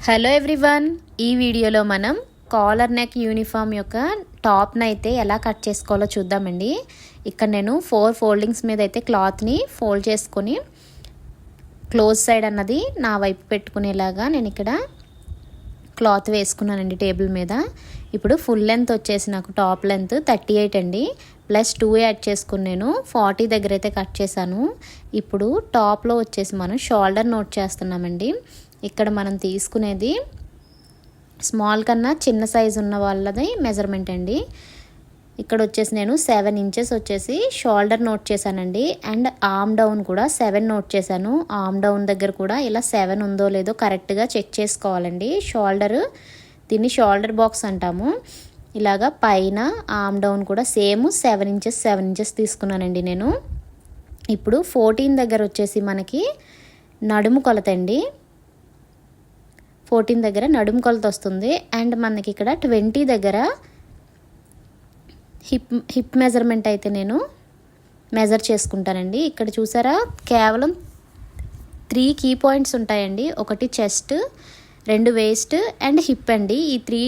Hello everyone, ఈ వీడియోలో మనం కాలర్ నెక్ యూనిఫామ్ యొక్క టాప్ని అయితే ఎలా కట్ చేసుకోవాలో చూద్దామండి. ఇక్కడ నేను 4 ఫోల్డింగ్స్ మీద అయితే క్లాత్ని ఫోల్డ్ చేసుకొని క్లోజ్ సైడ్ అన్నది నా వైపు పెట్టుకునేలాగా నేను ఇక్కడ క్లాత్ వేసుకున్నానండి టేబుల్ మీద. ఇప్పుడు ఫుల్ లెంత్ వచ్చేసి నాకు టాప్ లెంత్ 38 అండి, ప్లస్ 2 యాడ్ చేసుకుని నేను 40 దగ్గర అయితే కట్ చేశాను. ఇప్పుడు టాప్లో వచ్చేసి మనం షోల్డర్ నోట్ చేస్తున్నామండి. ఇక్కడ మనం తీసుకునేది స్మాల్ కన్నా చిన్న సైజు ఉన్న వాళ్ళది మెజర్మెంట్ అండి. ఇక్కడ వచ్చేసి నేను 7 ఇంచెస్ వచ్చేసి షోల్డర్ నోట్ చేశానండి. అండ్ ఆర్మ్ డౌన్ కూడా 7 నోట్ చేశాను. ఆర్మ్ డౌన్ దగ్గర కూడా ఇలా 7 ఉందో లేదో కరెక్ట్గా చెక్ చేసుకోవాలండి. దీన్ని షోల్డర్ బాక్స్ అంటాము. ఇలాగా పైన ఆర్మ్ డౌన్ కూడా సేమ్ 7 ఇంచెస్ తీసుకున్నానండి నేను. ఇప్పుడు 14 దగ్గర వచ్చేసి మనకి నడుము కొలత అండి. 14 దగ్గర నడుము కొలత వస్తుంది. అండ్ మనకి ఇక్కడ 20 దగ్గర హిప్ మెజర్మెంట్ అయితే నేను మెజర్ చేసుకుంటానండి. ఇక్కడ చూసారా, కేవలం 3 కీ పాయింట్స్ ఉంటాయండి. ఒకటి చెస్ట్, 2 వేస్ట్ అండ్ హిప్ అండి. ఈ 3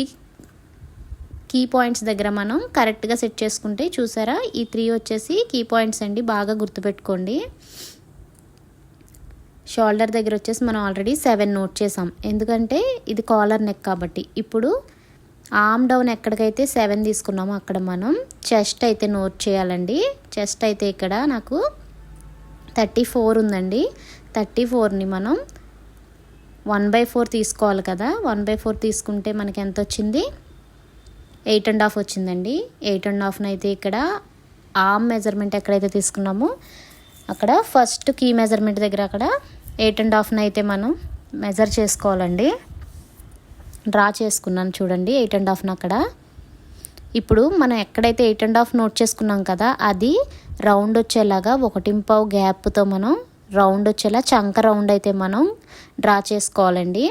కీ పాయింట్స్ దగ్గర మనం కరెక్ట్గా సెట్ చేసుకుంటే చూసారా, ఈ 3 వచ్చేసి కీ పాయింట్స్ అండి, బాగా గుర్తుపెట్టుకోండి. షోల్డర్ దగ్గర వచ్చేసి మనం ఆల్రెడీ 7 నోట్ చేసాం, ఎందుకంటే ఇది కాలర్ నెక్ కాబట్టి. ఇప్పుడు ఆర్మ్ డౌన్ ఎక్కడికైతే 7 తీసుకున్నామో అక్కడ మనం చెస్ట్ అయితే నోట్ చేయాలండి. చెస్ట్ అయితే ఇక్కడ నాకు 34 ఉందండి. 34ని మనం 1/4 తీసుకోవాలి కదా. 1/4 తీసుకుంటే మనకి ఎంత వచ్చింది? 8.5 వచ్చిందండి. 8.5 అయితే ఇక్కడ ఆర్మ్ మెజర్మెంట్ ఎక్కడైతే తీసుకున్నామో అక్కడ ఫస్ట్ కీ మెజర్మెంట్ దగ్గర అక్కడ 8.5 అయితే మనం మెజర్ చేసుకోవాలండి. డ్రా చేసుకున్నాను చూడండి 8.5 అక్కడ. ఇప్పుడు మనం ఎక్కడైతే 8.5 నోట్ చేసుకున్నాం కదా, అది రౌండ్ వచ్చేలాగా 1.5 గ్యాప్తో మనం రౌండ్ వచ్చేలా చంక రౌండ్ అయితే మనం డ్రా చేసుకోవాలండి.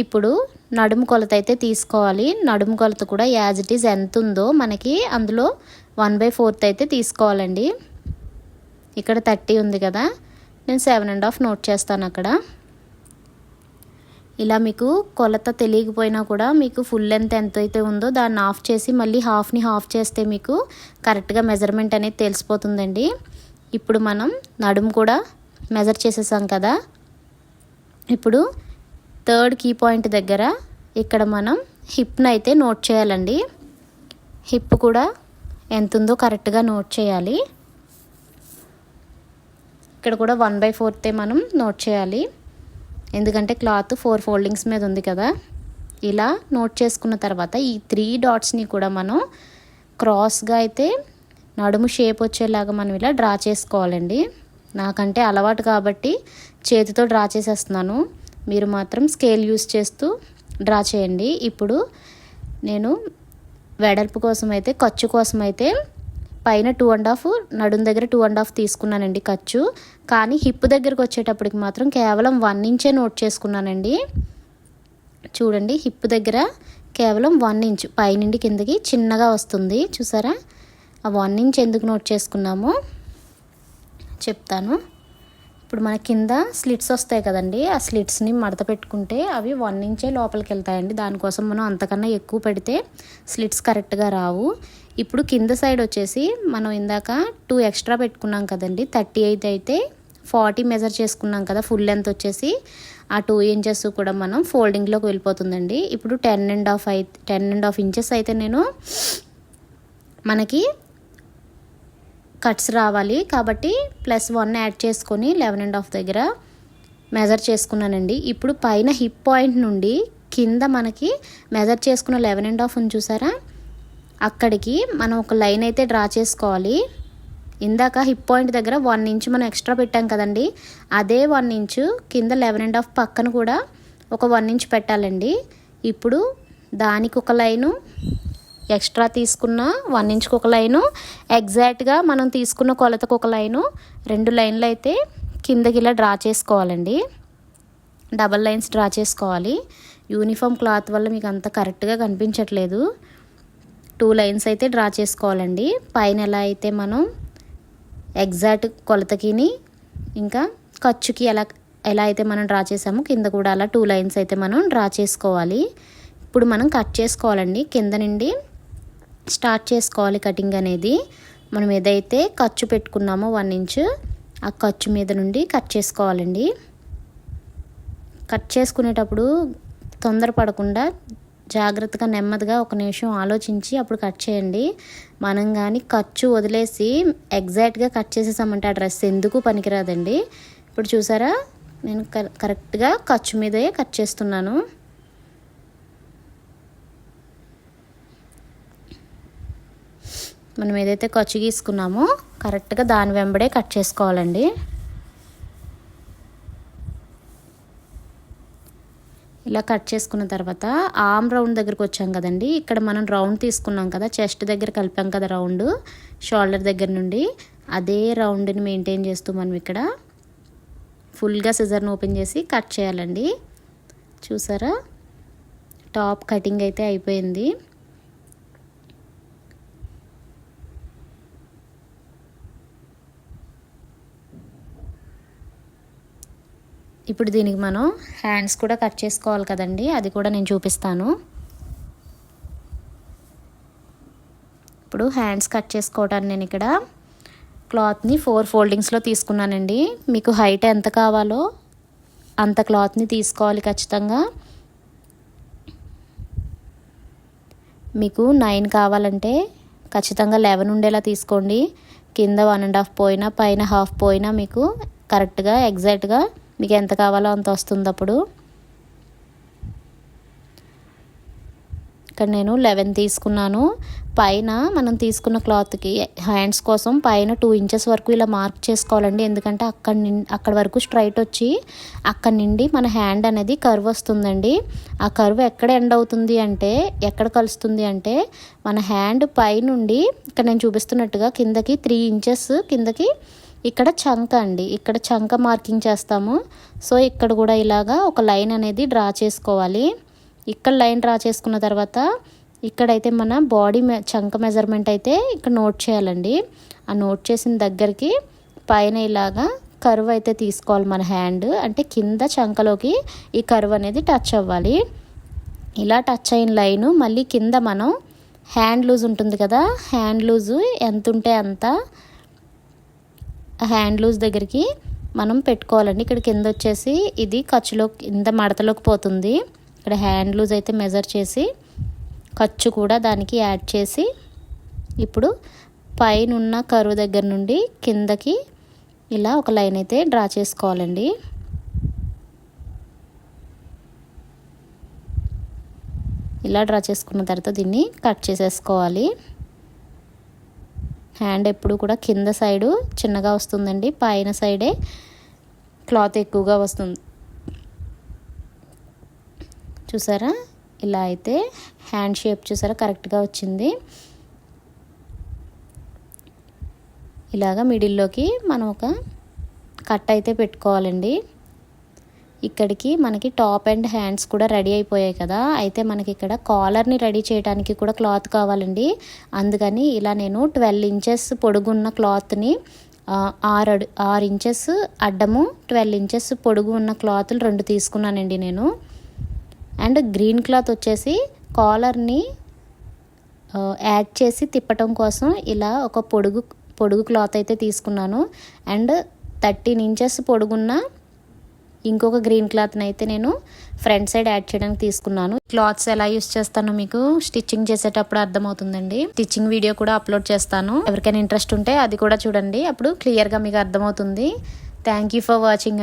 ఇప్పుడు నడుము కొలత అయితే తీసుకోవాలి. నడుము కొలత కూడా యాజ్ ఇట్ ఈజ్ ఎంత ఉందో మనకి అందులో 1/4 అయితే తీసుకోవాలండి. ఇక్కడ 30 ఉంది కదా, నేను 7.5 నోట్ చేస్తాను అక్కడ. ఇలా మీకు కొలత తెలియకపోయినా కూడా మీకు ఫుల్ లెంత్ ఎంత అయితే ఉందో దాన్ని ఆఫ్ చేసి మళ్ళీ హాఫ్ని హాఫ్ చేస్తే మీకు కరెక్ట్గా మెజర్మెంట్ అనేది తెలిసిపోతుందండి. ఇప్పుడు మనం నడుము కూడా మెజర్ చేసేసాం కదా. ఇప్పుడు 3rd కీ పాయింట్ దగ్గర ఇక్కడ మనం హిప్ని అయితే నోట్ చేయాలండి. హిప్ కూడా ఎంత ఉందో కరెక్ట్గా నోట్ చేయాలి. ఇక్కడ కూడా 1/4 మనం నోట్ చేయాలి, ఎందుకంటే క్లాత్ 4 ఫోల్డింగ్స్ మీద ఉంది కదా. ఇలా నోట్ చేసుకున్న తర్వాత ఈ 3 డాట్స్ని కూడా మనం క్రాస్గా అయితే నడుము షేప్ వచ్చేలాగా మనం ఇలా డ్రా చేసుకోవాలండి. నాకంటే అలవాటు కాబట్టి చేతితో డ్రా చేసేస్తున్నాను, మీరు మాత్రం స్కేల్ యూస్ చేస్తూ డ్రా చేయండి. ఇప్పుడు నేను వెడల్పు కోసం అయితే ఖర్చు కోసం అయితే పైన 2.5 నడుం దగ్గర 2.5 తీసుకున్నానండి ఖర్చు. కానీ హిప్ దగ్గరకు వచ్చేటప్పటికి మాత్రం కేవలం 1 ఇంచే నోట్ చేసుకున్నానండి. చూడండి, హిప్ దగ్గర కేవలం 1 ఇంచ్ పైనుండి కిందకి చిన్నగా వస్తుంది చూసారా. ఆ 1 ఇంచ్ ఎందుకు నోట్ చేసుకున్నామో చెప్తాను. ఇప్పుడు మన కింద స్లిట్స్ వస్తాయి కదండి, ఆ స్లిట్స్ని మడత పెట్టుకుంటే అవి 1 ఇంచే లోపలికి వెళ్తాయండి. దానికోసం మనం అంతకన్నా ఎక్కువ పెడితే స్లిట్స్ కరెక్ట్గా రావు. ఇప్పుడు కింద సైడ్ వచ్చేసి మనం ఇందాక 2 ఎక్స్ట్రా పెట్టుకున్నాం కదండి. 38 అయితే 40 మెజర్ చేసుకున్నాం కదా ఫుల్ లెంత్ వచ్చేసి. ఆ 2 ఇంచెస్ కూడా మనం ఫోల్డింగ్లోకి వెళ్ళిపోతుందండి. ఇప్పుడు 10.5 ఇంచెస్ అయితే నేను మనకి కట్స్ రావాలి కాబట్టి +1 యాడ్ చేసుకొని 11.5 దగ్గర మెజర్ చేసుకున్నానండి. ఇప్పుడు పైన హిప్ పాయింట్ నుండి కింద మనకి మెజర్ చేసుకున్న 11.5 చూసారా, అక్కడికి మనం ఒక లైన్ అయితే డ్రా చేసుకోవాలి. ఇందాక హిప్ పాయింట్ దగ్గర 1 ఇంచ్ మనం ఎక్స్ట్రా పెట్టాం కదండి, అదే 1 ఇంచ్ కింద 11.5 పక్కన కూడా ఒక 1 ఇంచ్ పెట్టాలండి. ఇప్పుడు దానికి ఒక లైను, ఎక్స్ట్రా తీసుకున్న 1 ఇంచ్కి ఒక లైను, ఎగ్జాక్ట్గా మనం తీసుకున్న కొలతకు ఒక లైను, 2 లైన్లు అయితే కిందకి ఇలా డ్రా చేసుకోవాలండి. డబల్ లైన్స్ డ్రా చేసుకోవాలి. యూనిఫామ్ క్లాత్ వల్ల మీకు అంత కరెక్ట్గా కనిపించట్లేదు. 2 లైన్స్ అయితే డ్రా చేసుకోవాలండి. పైన ఎలా అయితే మనం ఎగ్జాక్ట్ కొలతకిని ఇంకా ఖర్చుకి ఎలా ఎలా అయితే మనం డ్రా చేసామో కింద కూడా అలా 2 లైన్స్ అయితే మనం డ్రా చేసుకోవాలి. ఇప్పుడు మనం కట్ చేసుకోవాలండి. కింద నుండి స్టార్ట్ చేసుకోవాలి కటింగ్ అనేది. మనం ఏదైతే ఖర్చు పెట్టుకున్నామో 1 ఇంచ్ ఆ ఖర్చు మీద నుండి కట్ చేసుకోవాలండి. కట్ చేసుకునేటప్పుడు తొందరపడకుండా జాగ్రత్తగా నెమ్మదిగా 1 నిమిషం ఆలోచించి అప్పుడు కట్ చేయండి. మనం కానీ ఖర్చు వదిలేసి ఎగ్జాక్ట్గా కట్ చేసేసామంటే ఆ డ్రెస్ ఎందుకు పనికిరాదండి. ఇప్పుడు చూసారా, నేను కరెక్ట్గా ఖర్చు మీదే కట్ చేస్తున్నాను. మనం ఏదైతే ఖర్చు గీసుకున్నామో కరెక్ట్గా దాని వెంబడే కట్ చేసుకోవాలండి. ఇలా కట్ చేసుకున్న తర్వాత ఆర్మ్ రౌండ్ దగ్గరికి వచ్చాం కదండి. ఇక్కడ మనం రౌండ్ తీసుకున్నాం కదా, చెస్ట్ దగ్గర కలిపాం కదా రౌండ్, షోల్డర్ దగ్గర నుండి అదే రౌండ్ని మెయింటైన్ చేస్తూ మనం ఇక్కడ ఫుల్గా సిజర్ని ఓపెన్ చేసి కట్ చేయాలండి. చూసారా, టాప్ కటింగ్ అయితే అయిపోయింది. ఇప్పుడు దీనికి మనం హ్యాండ్స్ కూడా కట్ చేసుకోవాలి కదండి, అది కూడా నేను చూపిస్తాను. ఇప్పుడు హ్యాండ్స్ కట్ చేసుకోవడానికి నేను ఇక్కడ క్లాత్ని 4 ఫోల్డింగ్స్లో తీసుకున్నానండి. మీకు హైట్ ఎంత కావాలో అంత క్లాత్ని తీసుకోవాలి ఖచ్చితంగా. మీకు 9 కావాలంటే ఖచ్చితంగా 11 ఉండేలా తీసుకోండి. కింద 1.5 పోయినా పైన 1/2 పోయినా మీకు కరెక్ట్గా ఎగ్జాక్ట్గా మీకు ఎంత కావాలో అంత వస్తుంది. అప్పుడు ఇక్కడ నేను 11 తీసుకున్నాను. పైన మనం తీసుకున్న క్లాత్కి హ్యాండ్స్ కోసం పైన 2 ఇంచెస్ వరకు ఇలా మార్క్ చేసుకోవాలండి. ఎందుకంటే అక్కడ వరకు స్ట్రైట్ వచ్చి అక్కడ నుండి మన హ్యాండ్ అనేది కర్వ్ వస్తుందండి. ఆ కర్వ్ ఎక్కడ ఎండ్ అవుతుంది అంటే, ఎక్కడ కలుస్తుంది అంటే మన హ్యాండ్ పై నుండి ఇక్కడ నేను చూపిస్తున్నట్టుగా కిందకి 3 ఇంచెస్ కిందకి ఇక్కడ చంక అండి, ఇక్కడ చంక మార్కింగ్ చేస్తాము. సో ఇక్కడ కూడా ఇలాగా ఒక లైన్ అనేది డ్రా చేసుకోవాలి. ఇక్కడ లైన్ డ్రా చేసుకున్న తర్వాత ఇక్కడైతే మన బాడీ చంక మెజర్మెంట్ అయితే ఇక్కడ నోట్ చేయాలండి. ఆ నోట్ చేసిన దగ్గరికి పైన ఇలాగా కర్వ్ అయితే తీసుకోవాలి మన హ్యాండ్, అంటే కింద చంకలోకి ఈ కర్వ్ అనేది టచ్ అవ్వాలి. ఇలా టచ్ అయిన లైను మళ్ళీ కింద మనం హ్యాండ్ లూజ్ ఉంటుంది కదా, హ్యాండ్ లూజు ఎంత ఉంటే అంత హ్యాండ్ లూజ్ దగ్గరికి మనం పెట్టుకోవాలండి. ఇక్కడ కింద వచ్చేసి ఇది ఖర్చులో కింద మడతలోకి పోతుంది. ఇక్కడ హ్యాండ్ లూజ్ అయితే మెజర్ చేసి ఖర్చు కూడా దానికి యాడ్ చేసి ఇప్పుడు పైన ఉన్న కరువు దగ్గర నుండి కిందకి ఇలా ఒక లైన్ అయితే డ్రా చేసుకోవాలండి. ఇలా డ్రా చేసుకున్న తర్వాత దీన్ని కట్ చేసేసుకోవాలి. హ్యాండ్ ఎప్పుడు కూడా కింద సైడు చిన్నగా వస్తుందండి, పైన సైడే క్లాత్ ఎక్కువగా వస్తుంది. చూసారా, ఇలా అయితే హ్యాండ్ షేప్ చూసారా కరెక్ట్గా వచ్చింది. ఇలాగా మిడిల్లోకి మనం ఒక కట్ అయితే పెట్టుకోవాలండి. ఇక్కడికి మనకి టాప్ అండ్ హ్యాండ్స్ కూడా రెడీ అయిపోయాయి కదా, అయితే మనకి ఇక్కడ కాలర్ని రెడీ చేయడానికి కూడా క్లాత్ కావాలండి. అందుకని ఇలా నేను 12 ఇంచెస్ పొడుగున్న క్లాత్ని 6 ఇంచెస్ అడ్డము 12 ఇంచెస్ పొడుగు ఉన్న క్లాతులు 2 తీసుకున్నానండి నేను. అండ్ గ్రీన్ క్లాత్ వచ్చేసి కాలర్ని యాడ్ చేసి తిప్పటం కోసం ఇలా ఒక పొడుగు క్లాత్ అయితే తీసుకున్నాను. అండ్ 13 ఇంచెస్ పొడుగున్న ఇంకొక గ్రీన్ క్లాత్ని అయితే నేను ఫ్రంట్ సైడ్ యాడ్ చేయడానికి తీసుకున్నాను. క్లాత్స్ ఎలా యూస్ చేస్తానో మీకు స్టిచ్చింగ్ చేసేటప్పుడు అర్థమవుతుందండి. స్టిచ్చింగ్ వీడియో కూడా అప్లోడ్ చేస్తాను, ఎవరికైనా ఇంట్రెస్ట్ ఉంటే అది కూడా చూడండి, అప్పుడు క్లియర్గా మీకు అర్థమవుతుంది. Thank you for watching.